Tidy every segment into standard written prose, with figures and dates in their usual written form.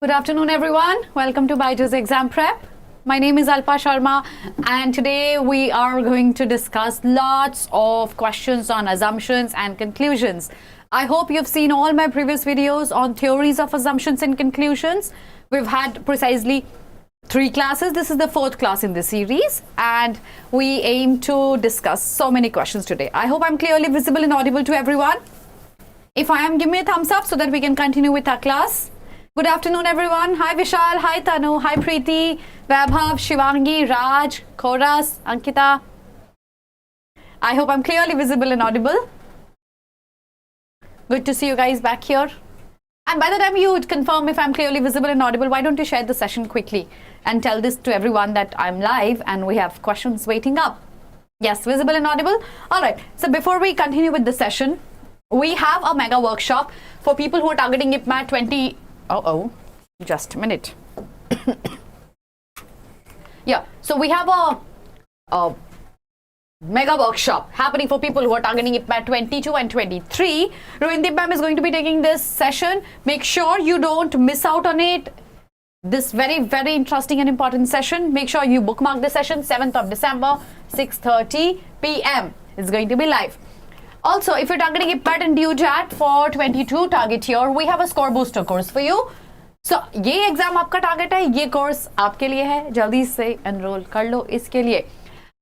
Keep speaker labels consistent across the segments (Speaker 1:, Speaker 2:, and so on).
Speaker 1: Good afternoon, everyone. Welcome to BYJU'S Exam Prep. My name is Alpa Sharma, and today we are going to discuss lots of questions on assumptions and conclusions. I hope you've seen all my previous videos on theories of assumptions and conclusions. We've had precisely 3 classes. This is the 4th class in the series, and we aim to discuss so many questions today. I hope I'm clearly visible and audible to everyone. If I am, give me a thumbs up so that we can continue with our class. Good afternoon, everyone. Hi, Vishal. Hi, Tanu. Hi, Preeti, Vaibhav, Shivangi, Raj, Khoras, Ankita. I hope I'm clearly visible and audible. Good to see you guys back here. And by the time you confirm if I'm clearly visible and audible, why don't you share the session quickly and tell this to everyone that I'm live and we have questions waiting up. Yes, visible and audible. All right. So before we continue with the session, we have a mega workshop for people who are targeting IPMAT 20. Just a minute. Yeah, so we have a mega workshop happening for people who are targeting IPMAT 22 and 23. Rohindip ma'am is going to be taking this session. Make sure you don't miss out on it. This very interesting and important session. Make sure you bookmark the session. 7th of December, 6:30 p.m. It's going to be live. Also, if you're targeting IPMAT and DUJAT for 22 target year, we have a score booster course for you. So, ये exam आपका target है, ये course आपके लिए है, जल्दी से enrol कर लो इसके लिए.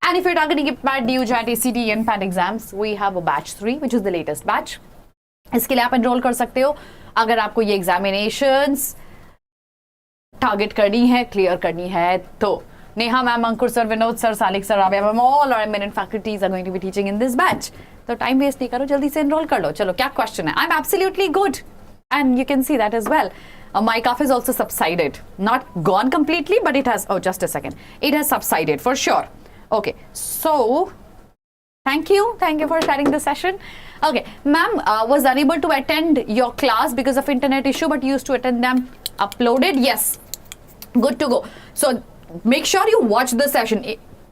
Speaker 1: And if you're targeting IPMAT, DUJAT, ACT, and PAT exams, we have a batch 3, which is the latest batch. इसके लिए आप एनरोल कर सकते हो अगर आपको ये एग्जामिनेशंस टारगेट करनी है, क्लियर करनी है तो. Neha ma'am, Ankur sir, Vinod sir, Salik sir, Rabia ma'am, all our eminent faculties are going to be teaching in this batch. तो टाइम वेस्ट नहीं करो, जल्दी से एनरोल कर लो. चलो, क्या क्वेश्चन है? I'm absolutely good, and you can see that as well. My cough is also subsided, not gone completely, but it has. Oh, just a second. It has subsided for sure. Okay, so thank you for sharing the session. Okay, ma'am was unable to attend your class because of internet issue, but used to attend them uploaded. Yes, good to go. So make sure you watch the session.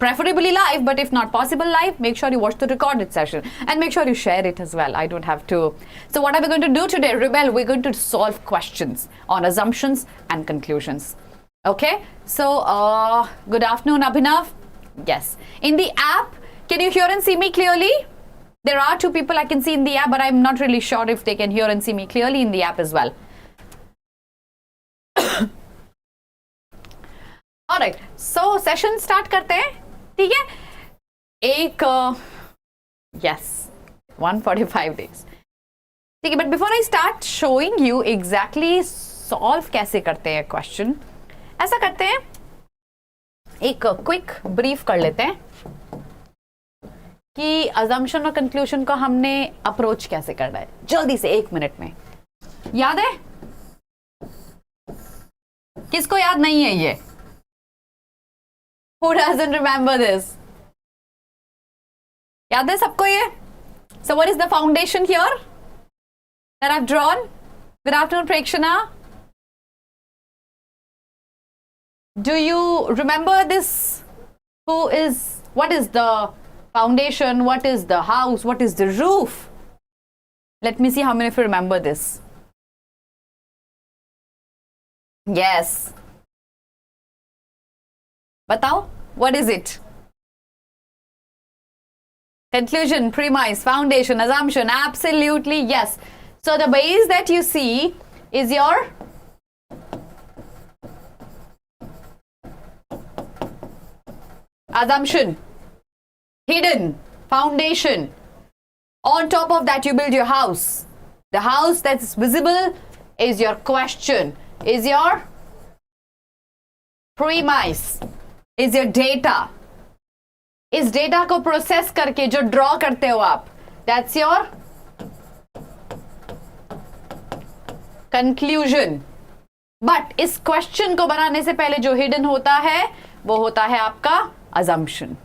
Speaker 1: Preferably live, but if not possible live, make sure you watch the recorded session and make sure you share it as well. I don't have to. So what are we going to do today, Rebel? We're going to solve questions on assumptions and conclusions. Okay, so good afternoon, Abhinav. Yes, in the app, can you hear and see me clearly? There are 2 people I can see in the app, but I'm not really sure if they can hear and see me clearly in the app as well. All right, so session start करते हैं. ठीक है, एक yes 145 days. ठीक है, but before I start showing you exactly solve कैसे करते हैं question, ऐसा करते हैं, एक क्विक ब्रीफ कर लेते हैं कि assumption और conclusion को हमने अप्रोच कैसे करना है. जल्दी से 1 मिनट में. याद है? किसको याद नहीं है ये? Who doesn't remember this? याद है सबको ये? So what is the foundation here that I've drawn? Good afternoon, Prekshana. Do you remember this? What is the foundation? What is the house? What is the roof? Let me see how many of you remember this. Yes. Batao, what is it? Conclusion, premise, foundation, assumption. Absolutely, yes. So the base that you see is your assumption, hidden foundation. On top of that, you build your house. The house that's visible is your question, is your premise. Is your data. इस data को process करके जो draw करते हो आप, that's your conclusion. But इस question को बनाने से पहले जो हिडन होता है वो होता है आपका assumption.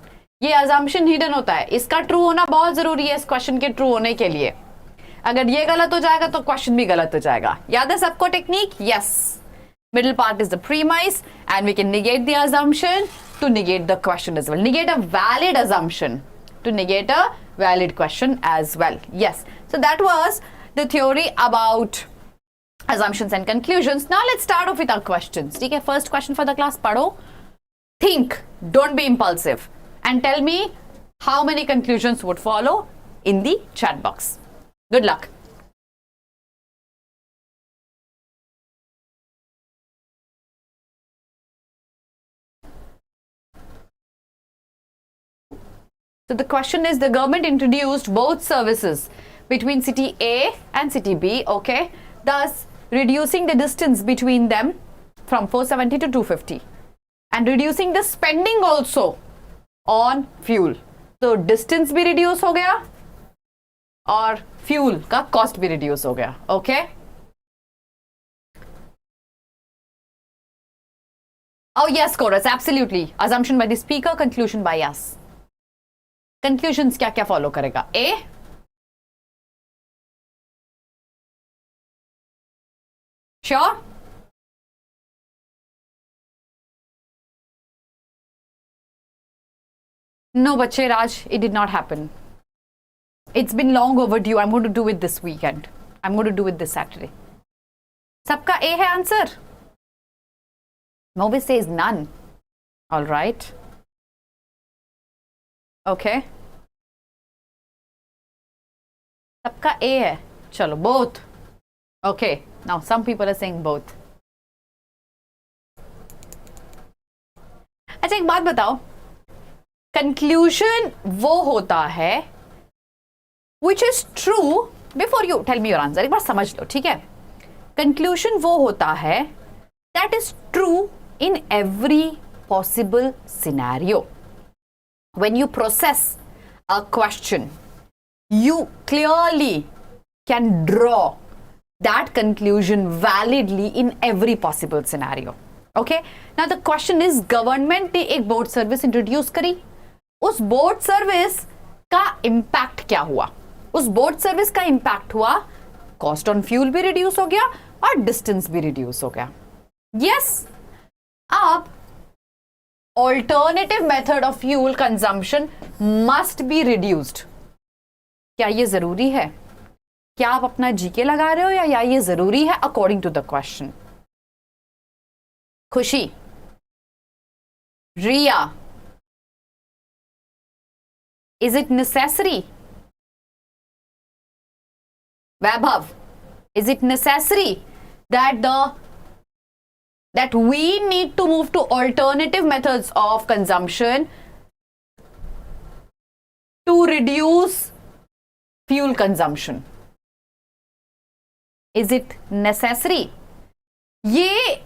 Speaker 1: ये assumption हिडन होता है, इसका ट्रू होना बहुत जरूरी है इस क्वेश्चन के ट्रू होने के लिए. अगर ये गलत हो जाएगा तो क्वेश्चन भी गलत हो जाएगा. याद है सबको technique? Yes. Middle part is the premise, and we can negate the assumption to negate the question as well. Negate a valid assumption to negate a valid question as well. Yes. So that was the theory about assumptions and conclusions. Now let's start off with our questions. Okay, first question for the class. Padho. Think, don't be impulsive, and tell me how many conclusions would follow in the chat box. Good luck. So the question is, the government introduced both services between city A and city B, okay, thus reducing the distance between them from 470 to 250 and reducing the spending also on fuel. So distance भी reduce हो गया और fuel का cost भी reduce हो गया, okay? Oh yes, chorus, absolutely. Assumption by the speaker, conclusion by us. Conclusions क्या क्या follow करेगा? A, sure? No, बच्चे, Raj, it did not happen. It's been long overdue. I'm going to do it this weekend. I'm going to do it this Saturday. सबका A है answer? Movis says none. All right. Okay. सबका A है. चलो, both. Okay. Now some people are saying both. अच्छा, एक बात बताओ. Conclusion वो होता है which is true. Before you tell me your answer, एक बार समझ लो, ठीक है? Conclusion वो होता है that is true in every possible scenario. When you process a question, you clearly can draw that conclusion validly in every possible scenario. Okay? Now the question is, government ने एक board service introduce करी, उस board service का impact क्या हुआ? उस board service का impact हुआ, cost on fuel भी reduce हो गया और distance भी reduce हो गया. Yes, अब alternative method of fuel consumption must be reduced. क्या ये जरूरी है? क्या आप अपना जीके लगा रहे हो या ये जरूरी है according to the question? खुशी, रिया, is it necessary? Vaibhav, is it necessary that we need to move to alternative methods of consumption to reduce fuel consumption? Is it necessary? ये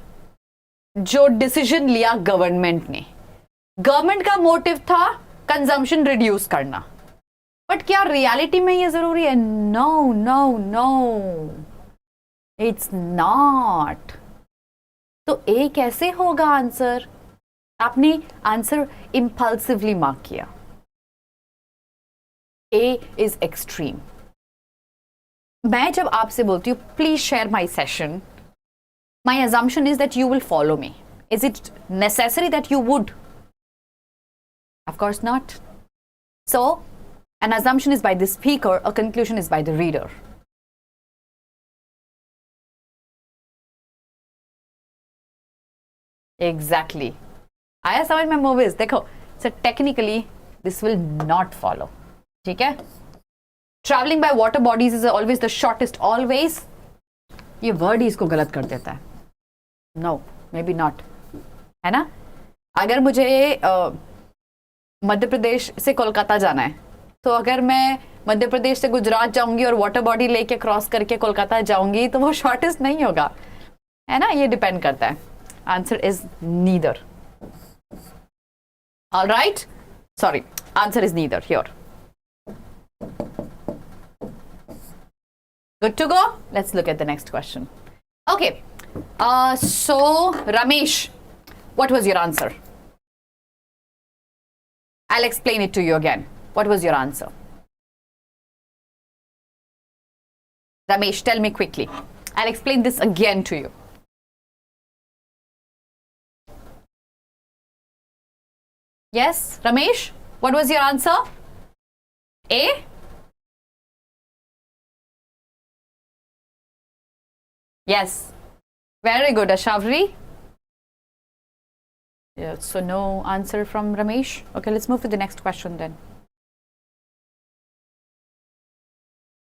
Speaker 1: जो डिसीजन लिया गवर्नमेंट का मोटिव था consumption reduce करना, but क्या reality में ये जरूरी है? No no no, it's not. तो ए कैसे होगा आंसर? आपने आंसर इंपल्सिवली मार्क किया. ए इज एक्सट्रीम. मैं जब आपसे बोलती हूँ please share my session, my assumption is that you will follow me. Is it necessary that you would? Of course not. So, an assumption is by the speaker, a conclusion is by the reader. Exactly. आया समझ में movies? देखो, so technically this will not follow. ठीक है? Traveling by water bodies is always the shortest always. ये word ही इसको गलत कर देता है. नो, मे बी नॉट, है ना? अगर मुझे मध्य प्रदेश से कोलकाता जाना है, तो अगर मैं मध्य प्रदेश से गुजरात जाऊंगी और वाटर बॉडी लेके क्रॉस करके कोलकाता जाऊंगी तो वो शॉर्टेस्ट नहीं होगा, है ना? ये डिपेंड करता है. Answer is neither. Alright, sorry, answer is neither here. Good to go? Let's look at the next question. Okay. So, Ramesh, what was your answer? I'll explain it to you again. What was your answer? Ramesh, tell me quickly. I'll explain this again to you. Yes, Ramesh, what was your answer? A? Yes. Very good, Ashavri. Yeah, so no answer from Ramesh. Okay, let's move to the next question then.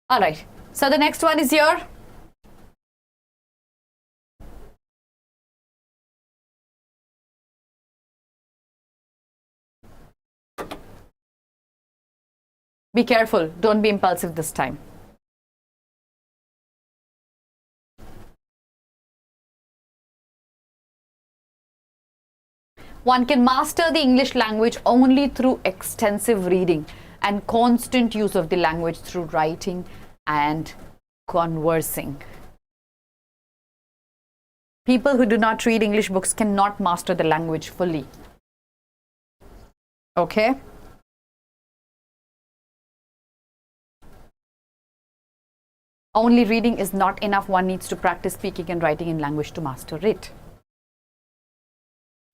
Speaker 1: All right. So the next one is here. Be careful. Don't be impulsive this time. One can master the English language only through extensive reading and constant use of the language through writing and conversing. People who do not read English books cannot master the language fully. Okay? Only reading is not enough. One needs to practice speaking and writing in language to master it.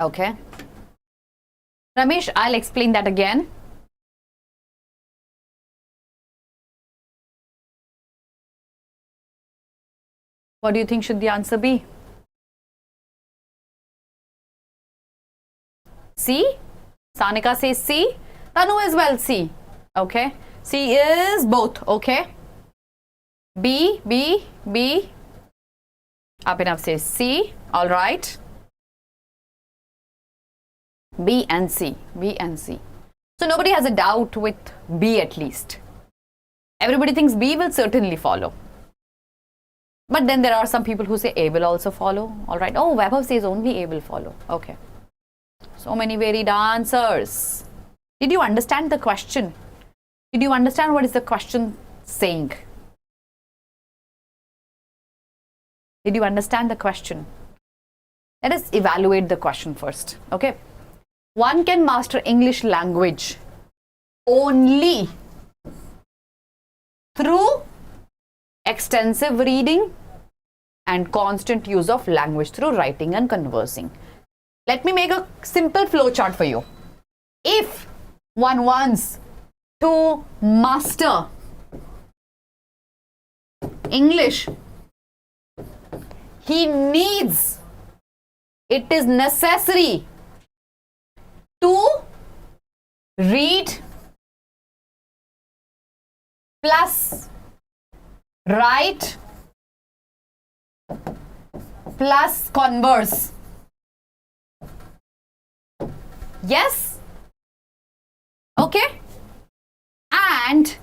Speaker 1: Okay? Ramesh, I'll explain that again. What do you think should the answer be? C? Sanika says C. Tanu as well C. Okay? C is both. Okay? B. Abhinav says C. All right. B and C. So nobody has a doubt with B at least. Everybody thinks B will certainly follow. But then there are some people who say A will also follow. All right. Oh, Vaibhav says only A will follow. Okay. So many varied answers. Did you understand the question? Did you understand what is the question saying? Did you understand the question? Let us evaluate the question first. Okay. One can master English language only through extensive reading and constant use of language through writing and conversing. Let me make a simple flow chart for you. If one wants to master English, he needs, it is necessary to read plus write plus converse. Yes? Okay? And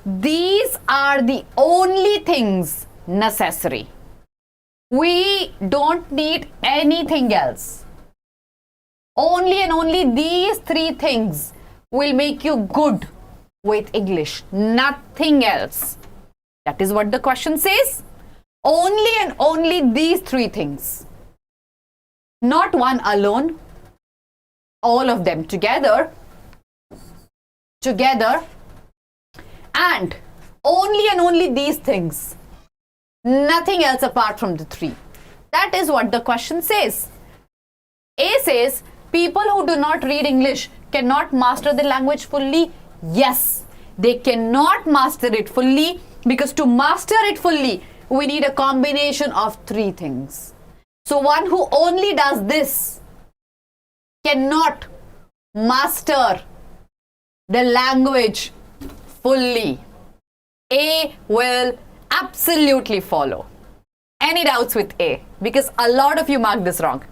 Speaker 1: these are the only things necessary. We don't need anything else. Only and only these three things will make you good with English. Nothing else. That is what the question says. Only and only these three things. Not one alone. All of them together. And only and only these things. Nothing else apart from the three. That is what the question says. A says, people who do not read English cannot master the language fully. Yes, they cannot master it fully, because to master it fully, we need a combination of three things. So one who only does this cannot master the language fully. A will absolutely follow. Any doubts with A? Because a lot of you marked this wrong.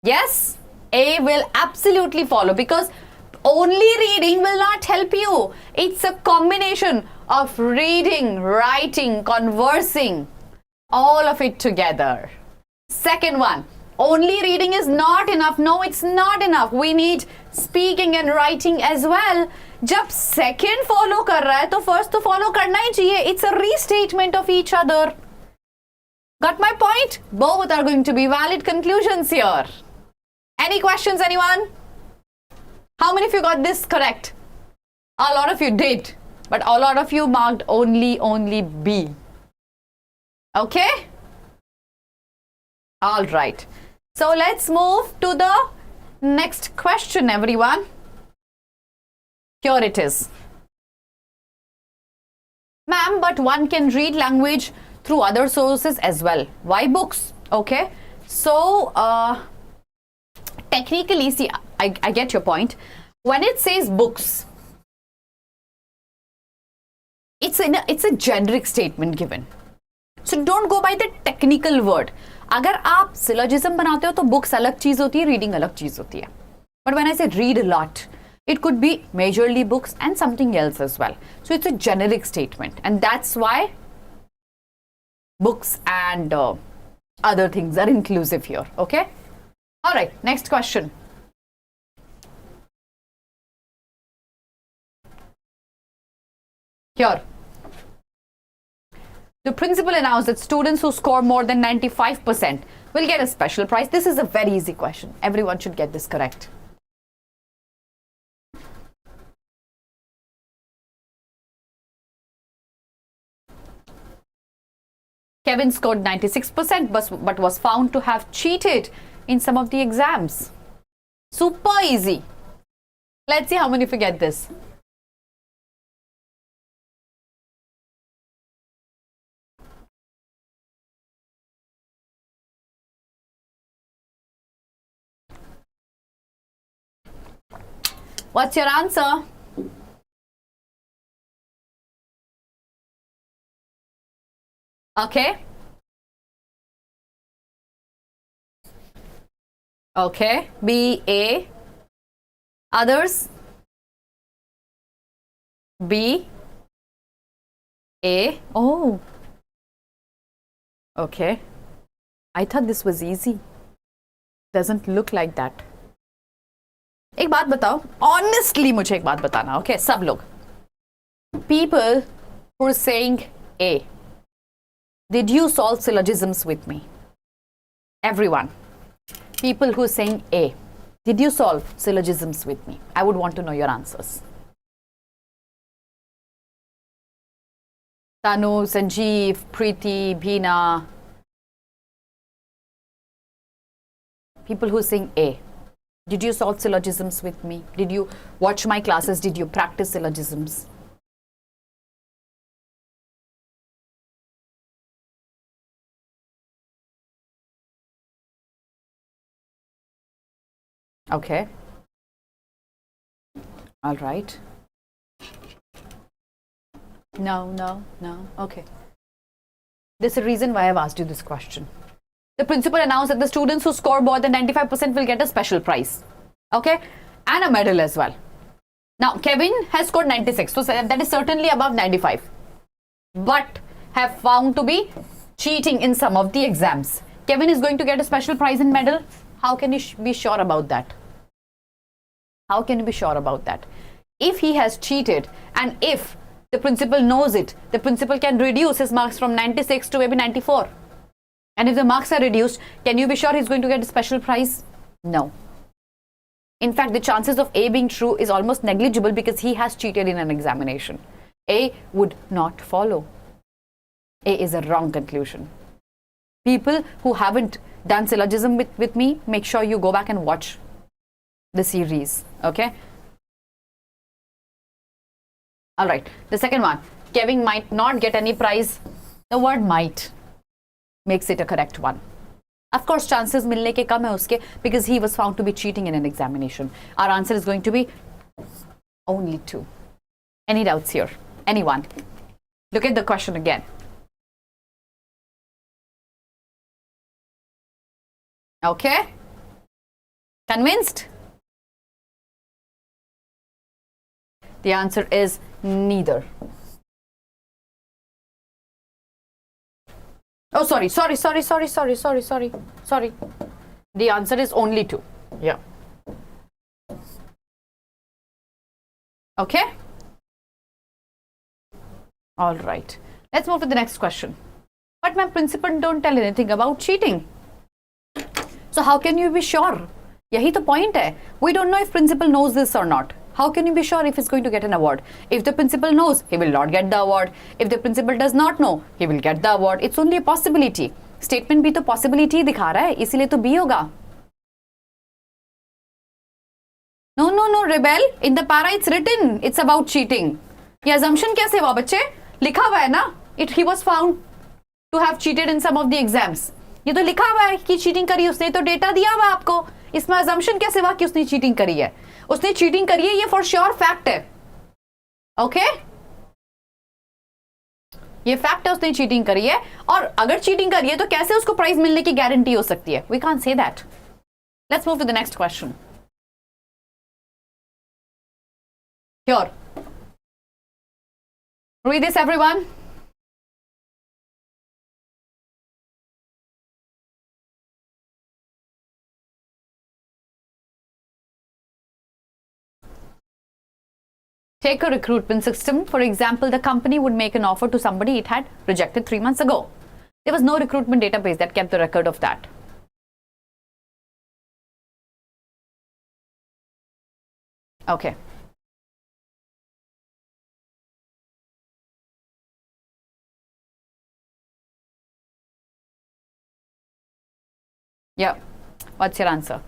Speaker 1: Yes, A will absolutely follow, because only reading will not help you. It's a combination of reading, writing, conversing, all of it together. Second one, only reading is not enough. No, it's not enough. We need speaking and writing as well. जब second follow कर रहा है तो first तो follow करना ही चाहिए. It's a restatement of each other. Got my point? Both are going to be valid conclusions here. Any questions, anyone? How many of you got this correct? A lot of you did, but a lot of you marked only B. Okay? All right. So let's move to the next question, everyone. Here it is. Ma'am, but one can read language through other sources as well. Why books? Okay. So, technically, see, I get your point. When it says books, it's a generic statement given. So don't go by the technical word. अगर आप syllogism बनाते हो तो books अलग चीज होती है, reading अलग चीज होती है. But when I say read a lot, it could be majorly books and something else as well. So it's a generic statement, and that's why books and other things are inclusive here. Okay. All right. Next question. Here. The principal announced that students who score more than 95% will get a special prize. This is a very easy question. Everyone should get this correct. Kevin scored 96% but was found to have cheated in some of the exams. Super easy. Let's see how many of you get this. What's your answer? Okay. Okay. BA. Others? B. A. Oh. Okay. I thought this was easy. Doesn't look like that. एक बात बताओ, honestly मुझे एक बात बताना, okay? सब लोग. People who are saying A. Did you solve syllogisms with me? Everyone. People who are saying A. Did you solve syllogisms with me? I would want to know your answers. Tanu, Sanjeev, Preeti, Bhina. People who are saying A. Did you solve syllogisms with me? Did you watch my classes? Did you practice syllogisms? Okay. All right. No. Okay. There's a reason why I've asked you this question. The principal announced that the students who score more than 95% will get a special prize. Okay? And a medal as well. Now, Kevin has scored 96. So that is certainly above 95. But have found to be cheating in some of the exams. Kevin is going to get a special prize and medal. How can you be sure about that? How can you be sure about that? If he has cheated and if the principal knows it, the principal can reduce his marks from 96 to maybe 94. And if the marks are reduced, can you be sure he's going to get a special prize? No. In fact, the chances of A being true is almost negligible because he has cheated in an examination. A would not follow. A is a wrong conclusion. People who haven't done syllogism with me, make sure you go back and watch the series. Okay? All right. The second one. Kevin might not get any prize. The word might makes it a correct one. Of course, chances milne ke kam hai uske because he was found to be cheating in an examination. Our answer is going to be only 2. Any doubts here? Anyone? Look at the question again. Okay? Convinced? The answer is neither. Oh, sorry. The answer is only 2. Yeah. Okay? All right. Let's move to the next question. But my principal don't tell anything about cheating. So how can you be sure? Yahi to point hai. We don't know if principal knows this or not. How can you be sure if he's going to get an award? If the principal knows, he will not get the award. If the principal does not know, he will get the award. It's only a possibility. Statement bhi to possibility दिखा रहा है, इसीलिए तो B होगा. No, rebel. In the para it's written. It's about cheating. ये assumption कैसे हुआ बच्चे? लिखा हुआ है ना, he was found to have cheated in some of the exams. ये तो लिखा हुआ है कि चीटिंग करी उसने, तो डेटा दिया हुआ आपको. इसमें assumption कैसे हुआ कि उसने चीटिंग करी है? उसने चीटिंग करी है, ये फॉर श्योर फैक्ट है. ओके, ये फैक्ट है, उसने चीटिंग करी है. और अगर चीटिंग करी है तो कैसे उसको प्राइज मिलने की गारंटी हो सकती है? We can't say that. Let's move to the next question. Sure. Read this, everyone. Take a recruitment system. For example, the company would make an offer to somebody it had rejected 3 months ago. There was no recruitment database that kept the record of that. Okay. Yeah. What's your answer?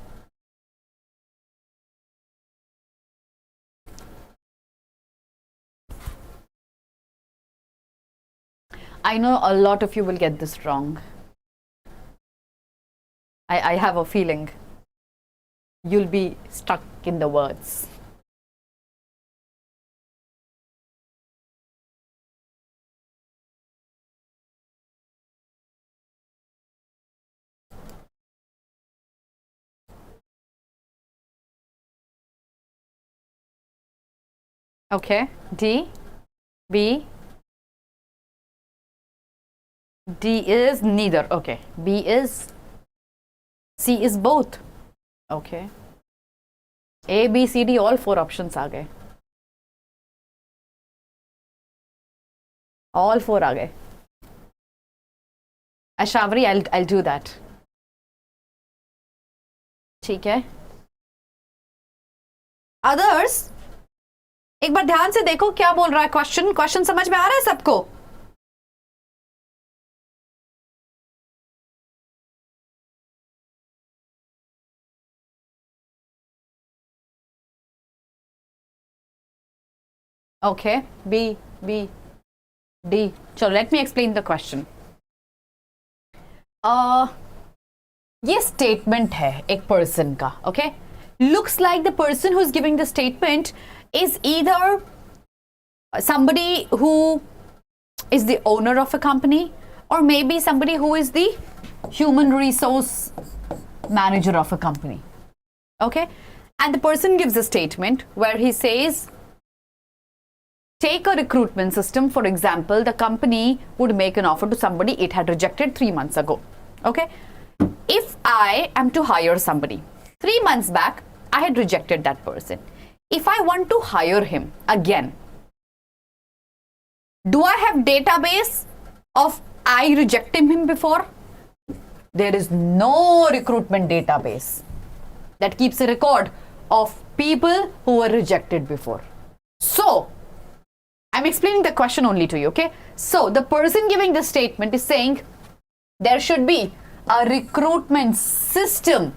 Speaker 1: I know a lot of you will get this wrong. I have a feeling you'll be stuck in the words. Okay, D, B, D is neither. Okay, B is, C is both. Okay, A, B, C, D, all 4 options आ गए. All 4 आ गए. Ashawari, I'll do that. ठीक है. Others, एक बार ध्यान से देखो क्या बोल रहा है क्वेश्चन समझ में आ रहा है सबको? Okay, B, D. So let me explain the question. ये statement है एक person का. Okay, looks like the person who's giving the statement is either somebody who is the owner of a company, or maybe somebody who is the human resource manager of a company. Okay, and the person gives a statement where he says, take a recruitment system. For example, the company would make an offer to somebody it had rejected 3 months ago. Okay, if I am to hire somebody 3 months back, I had rejected that person. If I want to hire him again, do I have database of I rejected him before? There is no recruitment database that keeps a record of people who were rejected before. So, I'm explaining the question only to you, okay? So, the person giving the statement is saying there should be a recruitment system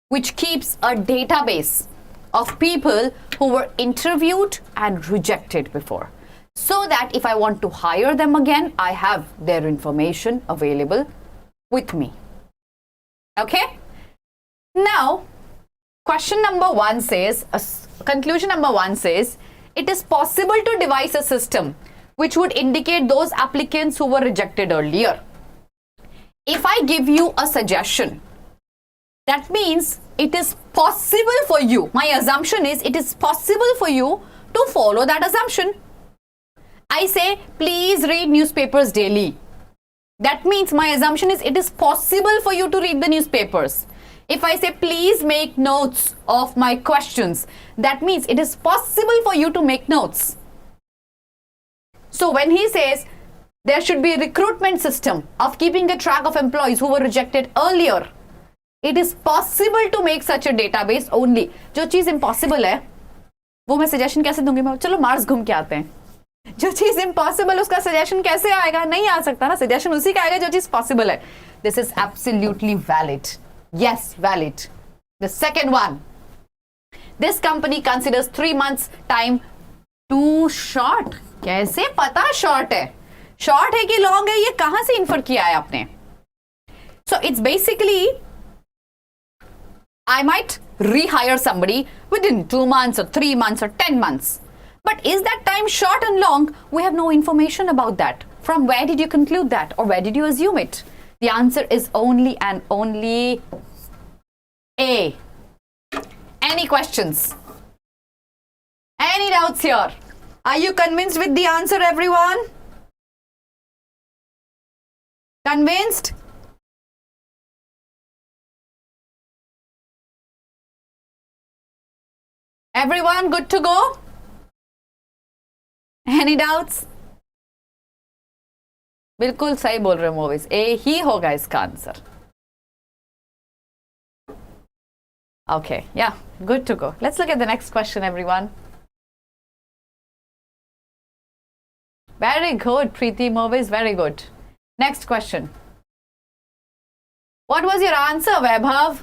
Speaker 1: which keeps a database of people who were interviewed and rejected before, so that if I want to hire them again, I have their information available with me. Okay? Now, question number 1 says, conclusion number 1 says, it is possible to devise a system which would indicate those applicants who were rejected earlier. If I give you a suggestion, that means it is possible for you. My assumption is it is possible for you to follow that assumption. I say, please read newspapers daily. That means my assumption is it is possible for you to read the newspapers. If I say, please make notes of my questions, that means it is possible for you to make notes. So when he says there should be a recruitment system of keeping a track of employees who were rejected earlier, it is possible to make such a database only. जो चीज impossible है, वो मैं suggestion कैसे दूंगी? मैं चलो Mars घूम के आते हैं. जो चीज impossible उसका suggestion कैसे आएगा? नहीं आ सकता ना. Suggestion उसी का आएगा जो चीज possible है. This is absolutely valid. Yes, valid. The second one. This company considers 3 months time too short. कैसे पता शॉर्ट है कि लॉन्ग है, ये कहां से इन्फर किया है आपने? So it's basically I might rehire somebody within 2 months or 3 months or 10 months. But is that time short and long? We have no information about that. From where did you conclude that, or where did you assume it? The answer is only and only A. Any questions? Any doubts here? Are you convinced with the answer, everyone? Convinced? Everyone good to go? Any doubts? बिल्कुल सही बोल रहे हो movies, ए ही होगा इसका answer. Okay, yeah, good to go. Let's look at the next question, everyone. Very good, Preeti Movies, very good. Next question. What was your answer, Vaibhav?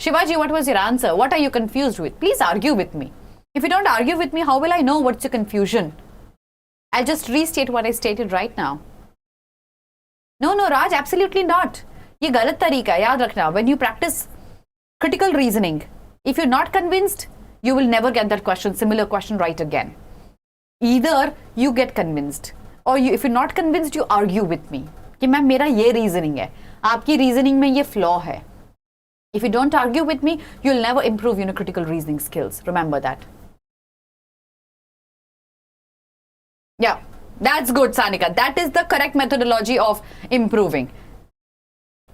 Speaker 1: Shivaji, what was your answer? What are you confused with? Please argue with me. If you don't argue with me, how will I know what's your confusion? I'll just restate what I stated right now. No, Raj, absolutely not. ये गलत तरीका है, याद रखना. When you practice critical reasoning, if you're not convinced, you will never get that question, similar question right again. Either you get convinced, or if you're not convinced, you argue with me. कि ma'am मेरा ये reasoning है, आपकी reasoning में ये flaw है. If you don't argue with me, you'll never improve your critical reasoning skills. Remember that. Yeah, that's good, Sanika. That is the correct methodology of improving.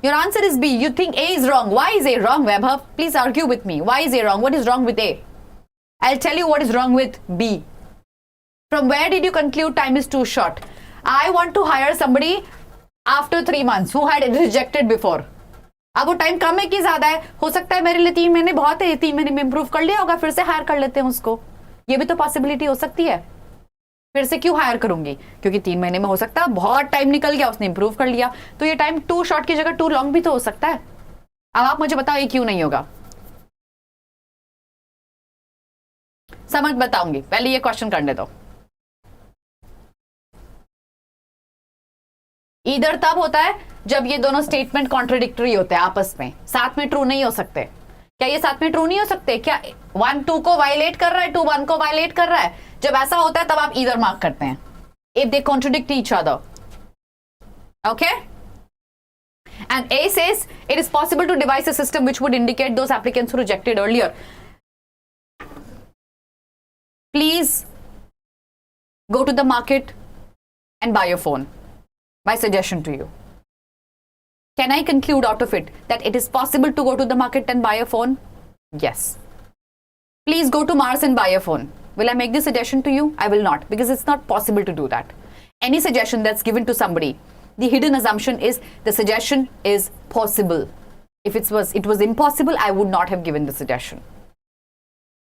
Speaker 1: Your answer is B. You think A is wrong. Why is A wrong, Vaibhav? Please argue with me. Why is A wrong? What is wrong with A? I'll tell you what is wrong with B. From where did you conclude time is too short? I want to hire somebody after 3 months who had rejected before. अब वो time कम है कि ज्यादा है? हो सकता है मेरे लिए 3 महीने बहुत है, 3 महीने में इंप्रूव कर लिया होगा, फिर से हायर कर लेते हैं उसको. ये भी तो पॉसिबिलिटी हो सकती है. फिर से क्यों हायर करूंगी? क्योंकि 3 महीने में हो सकता है बहुत टाइम निकल गया, उसने इंप्रूव कर लिया, तो ये टाइम टू शॉर्ट की जगह टू लॉन्ग भी तो हो सकता है. अब आप मुझे बताओ ये क्यों नहीं होगा? समझ बताऊंगी, पहले ये क्वेश्चन करने दो. ईदर तब होता है जब ये दोनों स्टेटमेंट कॉन्ट्रडिक्टरी होते हैं आपस में, साथ में ट्रू नहीं हो सकते. क्या ये साथ में ट्रू नहीं हो सकते? क्या 1 2 को वायलेट कर रहा है, 2 1 को वायलेट कर रहा है? जब ऐसा होता है तब आप ईदर मार्क करते हैं, if they contradict each other. Okay, and A says it is possible to devise a system which would indicate those applicants who rejected earlier. Please go to the market and buy a phone. My suggestion to you. Can I conclude out of it that it is possible to go to the market and buy a phone? Yes. Please go to Mars and buy a phone. Will I make this suggestion to you? I will not, because it's not possible to do that. Any suggestion that's given to somebody, the hidden assumption is the suggestion is possible. If it was impossible, I would not have given the suggestion.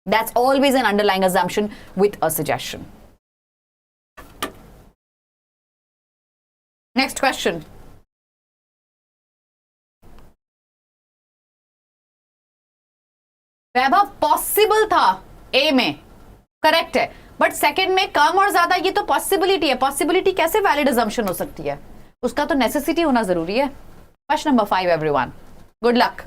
Speaker 1: That's always an underlying assumption with a suggestion. Next question. Vaibhav possible था ए में, correct है, but second में कम और ज्यादा ये तो possibility है. Possibility कैसे वैलिड अजम्पशन हो सकती है? उसका तो नेसेसिटी होना जरूरी है. Question number 5 everyone, good luck.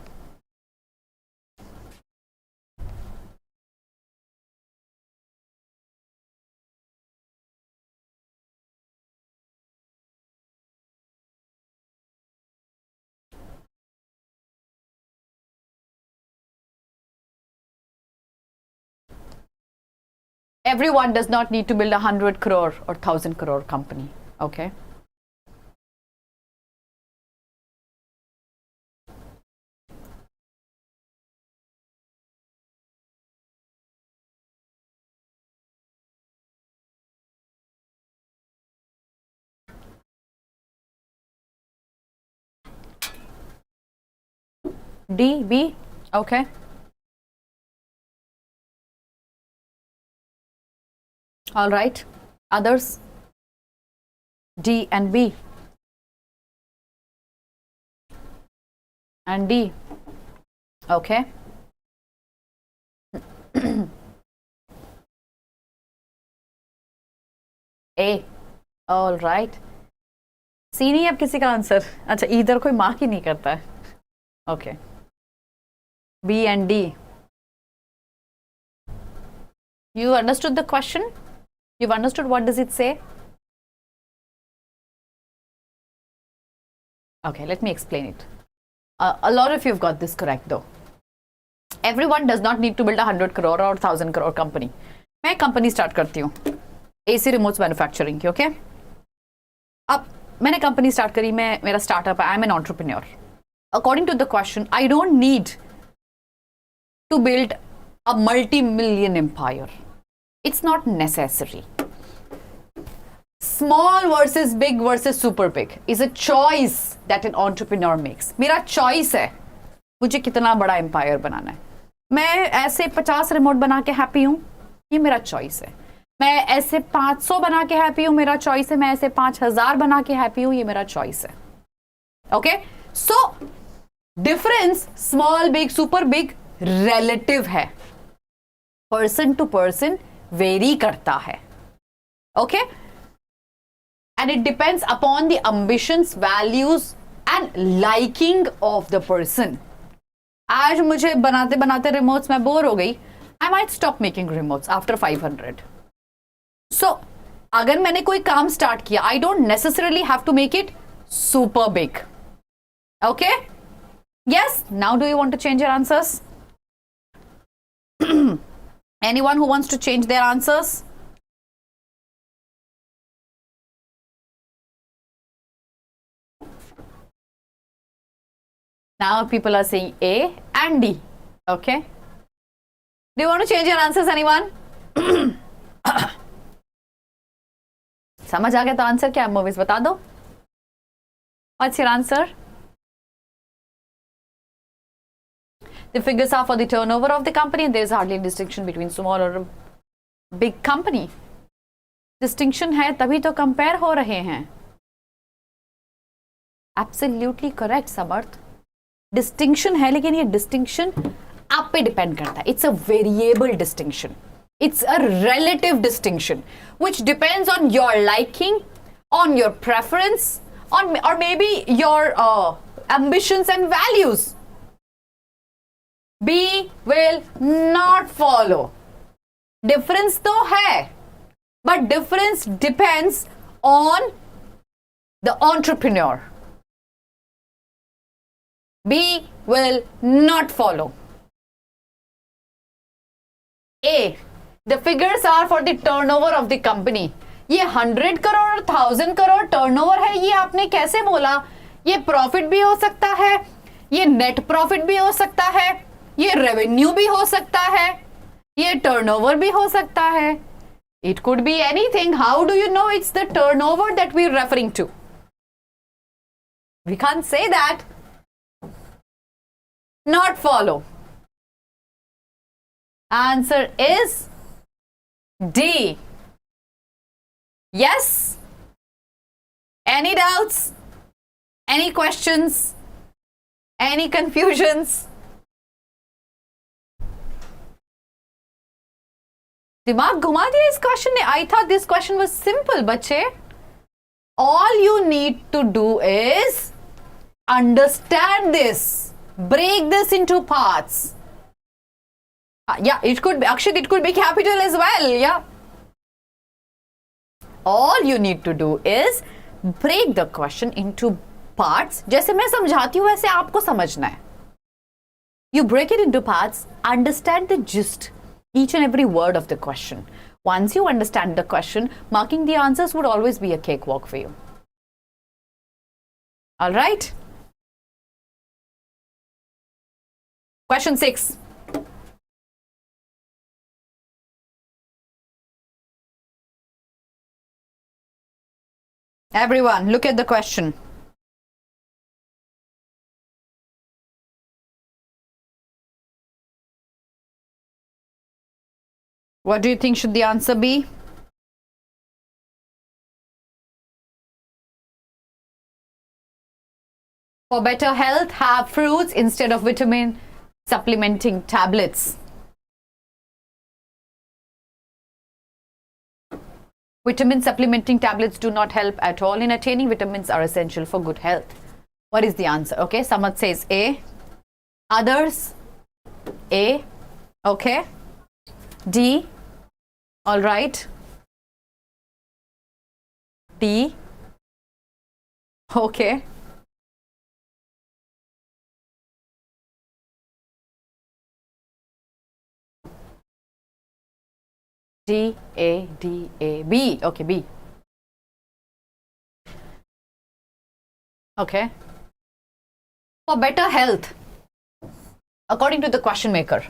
Speaker 1: Everyone does not need to build 100 crore or 1000 crore company. Okay. D, B, okay. All right, others? D and B and D. Okay. A, all right. C नहीं है अब किसी का answer? अच्छा, इधर कोई mark ही नहीं करता है। Okay, B and D. You understood the question? You've understood what does it say? Okay, let me explain it. A lot of you have got this correct though. Everyone does not need to build 100 crore or 1000 crore company. मैं company start करती हूँ AC remotes manufacturing की। Okay, अब मैंने company start करी, मैं मेरा startup है, I am an entrepreneur. According to the question, I don't need to build a multi million empire. It's not necessary. Small versus big versus super big is a choice that an entrepreneur makes. मेरा choice है मुझे कितना बड़ा empire बनाना है। मैं ऐसे 50 remote बना के हैप्पी हूँ, ये मेरा चॉइस है। मैं ऐसे 500 बना के हैप्पी हूँ, मेरा चॉइस है। मैं ऐसे 5000 बना के हैप्पी हूँ, ये मेरा चॉइस है। Okay, so difference small big super big relative है, पर्सन टू पर्सन वेरी करता है। Okay, and it depends upon the ambitions, values and liking of the person. आज मुझे बनाते बनाते रिमोट्स मैं बोर हो गई, I might stop making remotes after 500. So अगर मैंने कोई काम स्टार्ट किया, I don't necessarily have to make it super big. Okay, yes, now do you want to change your answers? Anyone who wants to change their answers? Now people are saying A and D. Okay. Do you want to change your answers, anyone? समझ आ गया तो answer क्या है? Movies बता दो. What's your answer? The figures are for the turnover of the company, and there is hardly a distinction between small or big company. Distinction है तभी तो compare हो रहे हैं. Absolutely correct, समर्थ. Distinction है, लेकिन ये distinction आप पे depend करता है. It's a variable distinction. It's a relative distinction, which depends on your liking, on your preference, on or maybe your ambitions and values. B will not follow. Difference तो है, but difference depends on the entrepreneur. B will not follow. A, the figures are for the turnover of the company. ये 100 करोड़ और 1000 crore turnover है, ये आपने कैसे बोला? ये प्रॉफिट भी हो सकता है, ये नेट प्रॉफिट भी हो सकता है, ये रेवेन्यू भी हो सकता है, ये टर्नओवर भी हो सकता है. It could be anything. How do you know it's the turnover that we're referring to? We can't say that. Not follow. Answer is D. Yes? Any doubts? Any questions? Any confusions? दिमाग घुमा दिया इस question ने. I thought this question was simple बच्चे. All you need to do is understand this, break this into parts. Yeah it could be अक्षित, it could be capital as well. Yeah all you need to do is break the question into parts. जैसे मैं समझाती हूं वैसे आपको समझना है. You break it into parts, understand the gist, each and every word of the question. Once you understand the question, marking the answers would always be a cakewalk for you. All right? Question 6. Everyone, look at the question. What do you think should the answer be? For better health, have fruits instead of vitamin supplementing tablets. Vitamin supplementing tablets do not help at all in attaining. Vitamins are essential for good health. What is the answer? Okay, someone says A. Others? A. Okay. D. All right. D. Okay. D, A, D, A, B. Okay, B. Okay. For better health, according to the question maker,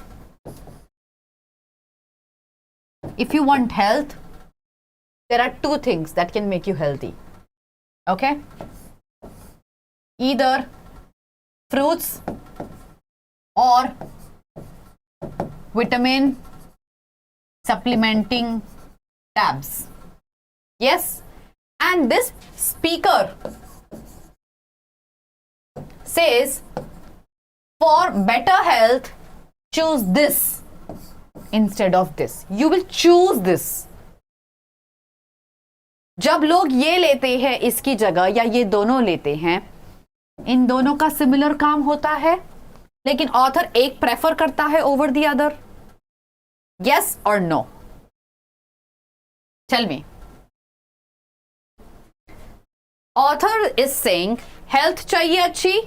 Speaker 1: if you want health, there are two things that can make you healthy. Okay? Either fruits or vitamin supplementing tabs. Yes? And this speaker says, for better health, choose this instead of this. You will choose this. जब लोग ये लेते हैं इसकी जगह या ये दोनों लेते हैं, इन दोनों का सिमिलर काम होता है, लेकिन ऑथर एक प्रेफर करता है over the other. Yes or no? Tell me. Author is saying health चाहिए अच्छी,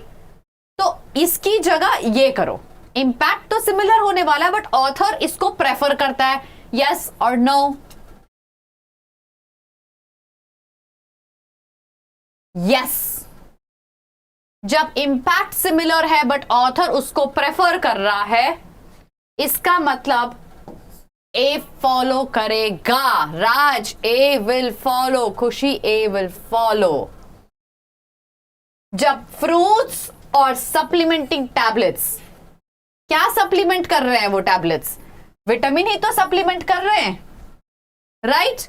Speaker 1: तो इसकी जगह ये करो. इम्पैक्ट तो सिमिलर होने वाला है, बट ऑथर इसको प्रेफर करता है. Yes or no? Yes. जब इम्पैक्ट सिमिलर है बट ऑथर उसको प्रेफर कर रहा है, इसका मतलब ए फॉलो करेगा. राज, ए विल फॉलो. खुशी, ए विल फॉलो. जब फ्रूट्स और सप्लीमेंटिंग टैबलेट्स, क्या सप्लीमेंट कर रहे हैं वो टैबलेट्स? विटामिन ही तो सप्लीमेंट कर रहे हैं, राइट?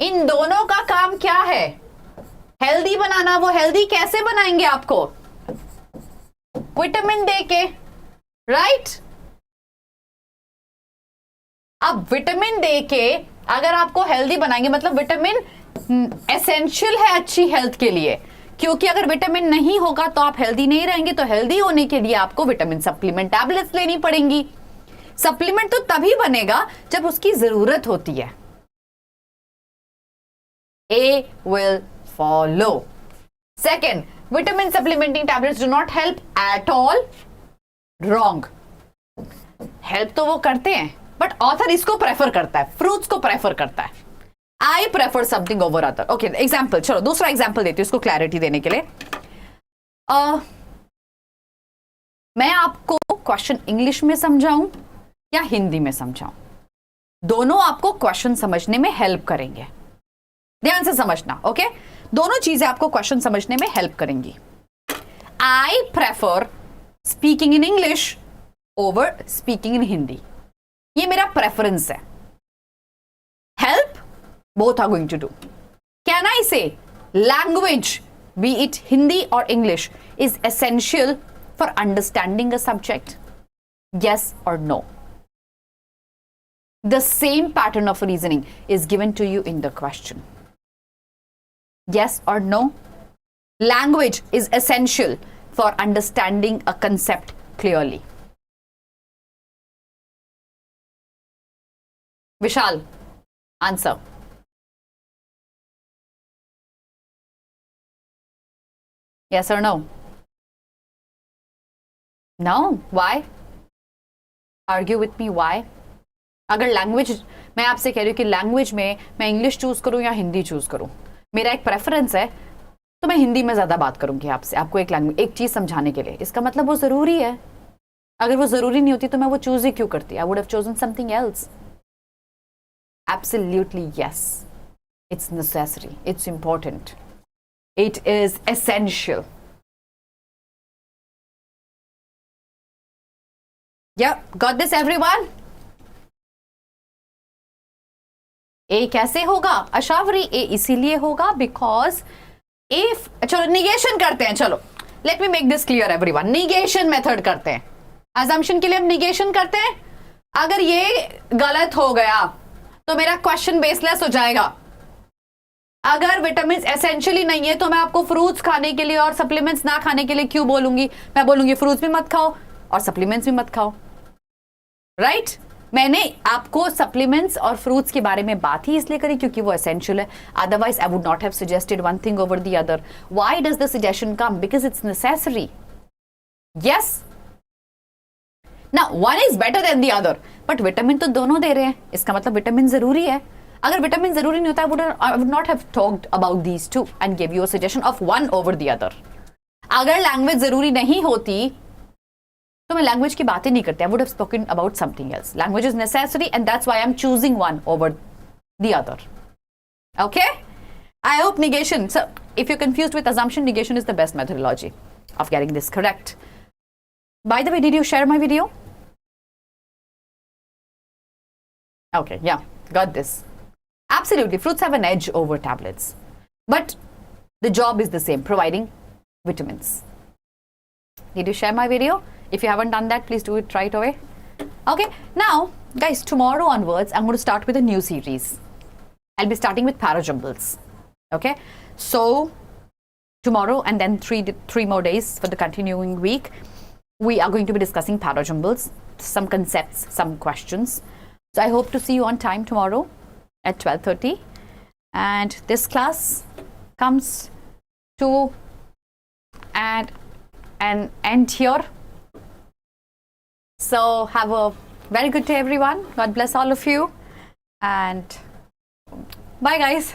Speaker 1: इन दोनों का काम क्या है? हेल्दी बनाना. वो हेल्दी कैसे बनाएंगे आपको? विटामिन दे के, राइट? अब विटामिन दे के अगर आपको हेल्दी बनाएंगे, मतलब विटामिन एसेंशियल है अच्छी हेल्थ के लिए, क्योंकि अगर विटामिन नहीं होगा तो आप हेल्दी नहीं रहेंगे. तो हेल्दी होने के लिए आपको विटामिन सप्लीमेंट टैबलेट्स लेनी पड़ेंगी. सप्लीमेंट तो तभी बनेगा जब उसकी जरूरत होती है. A will follow. Second, vitamin supplementing tablets do not help at all. Wrong. Help तो वो करते हैं, बट ऑथर इसको प्रेफर करता है, फ्रूट्स को प्रेफर करता है. I prefer something over other. Okay, example. चलो दूसरा एग्जाम्पल देती हूँ इसको क्लैरिटी देने के लिए. मैं आपको क्वेश्चन इंग्लिश में समझाऊं या हिंदी में समझाऊं, दोनों आपको क्वेश्चन समझने में हेल्प करेंगे. ध्यान से समझना. ओके, दोनों चीजें आपको क्वेश्चन समझने में हेल्प करेंगी. I prefer speaking in English over speaking in Hindi. ये मेरा प्रेफरेंस है. Help both are going to do. Can I say language, be it Hindi or English, is essential for understanding a subject? Yes or no? The same pattern of reasoning is given to you in the question. Yes or no? Language is essential for understanding a concept clearly. Vishal, answer. Yes or no? No? Why? Argue with me. Why? अगर language, मैं आपसे कह रही हूँ कि language में मैं English choose करूँ या हिंदी चूज करूँ, मेरा एक प्रेफरेंस है, तो मैं हिंदी में ज्यादा बात करूंगी आपसे, आपको एक लैंग्वेज, एक चीज समझाने के लिए. इसका मतलब वो जरूरी है. अगर वो जरूरी नहीं होती तो मैं वो चूज ही क्यों करती? I would have chosen something else. Absolutely yes. It's necessary. It's important. It is essential. Yeah, got this everyone? A कैसे होगा अशावरी? A इसीलिए होगा because if, चलो निगेशन करते हैं. चलो let me make this clear everyone. Negation method करते हैं. assumption के लिए हम निगेशन करते हैं. अगर ये गलत हो गया तो मेरा क्वेश्चन बेसलेस हो जाएगा. अगर विटामिन एसेंशियली नहीं है तो मैं आपको फ्रूट्स खाने के लिए और सप्लीमेंट्स ना खाने के लिए क्यों बोलूंगी? मैं बोलूंगी फ्रूट्स भी मत खाओ और सप्लीमेंट्स भी मत खाओ, राइट? मैंने आपको सप्लीमेंट्स और फ्रूट्स के बारे में बात ही इसलिए करी क्योंकि वो एसेंशियल है. Otherwise I would not have suggested one thing over the other. Why does the suggestion come? Because it's necessary. Yes, ना one is better than the other, but vitamin तो दोनों दे रहे हैं, इसका मतलब विटामिन जरूरी है. अगर विटामिन जरूरी नहीं होता, आई would not have talked about these two and give you a suggestion of one over the other. अगर लैंग्वेज जरूरी नहीं होती तो मैं लैंग्वेज की बात ही नहीं करती. I would have spoken about something else. Language is necessary and that's why I am choosing one over the other. Okay, I hope negation. So if you're confused with assumption, negation is the best methodology of getting this correct. By the way, did you share my video? Okay, yeah, got this. Absolutely, fruits have an edge over tablets, but the job is the same, providing vitamins. Did you share my video? If you haven't done that, please do it right away. Okay, now guys, tomorrow onwards I'm going to start with a new series. I'll be starting with parajumbles. Okay, so tomorrow and then three more days for the continuing week, we are going to be discussing parajumbles, some concepts, some questions. So I hope to see you on time tomorrow at 12:30. And this class comes to an end here. So have a very good day, everyone. God bless all of you. And bye, guys.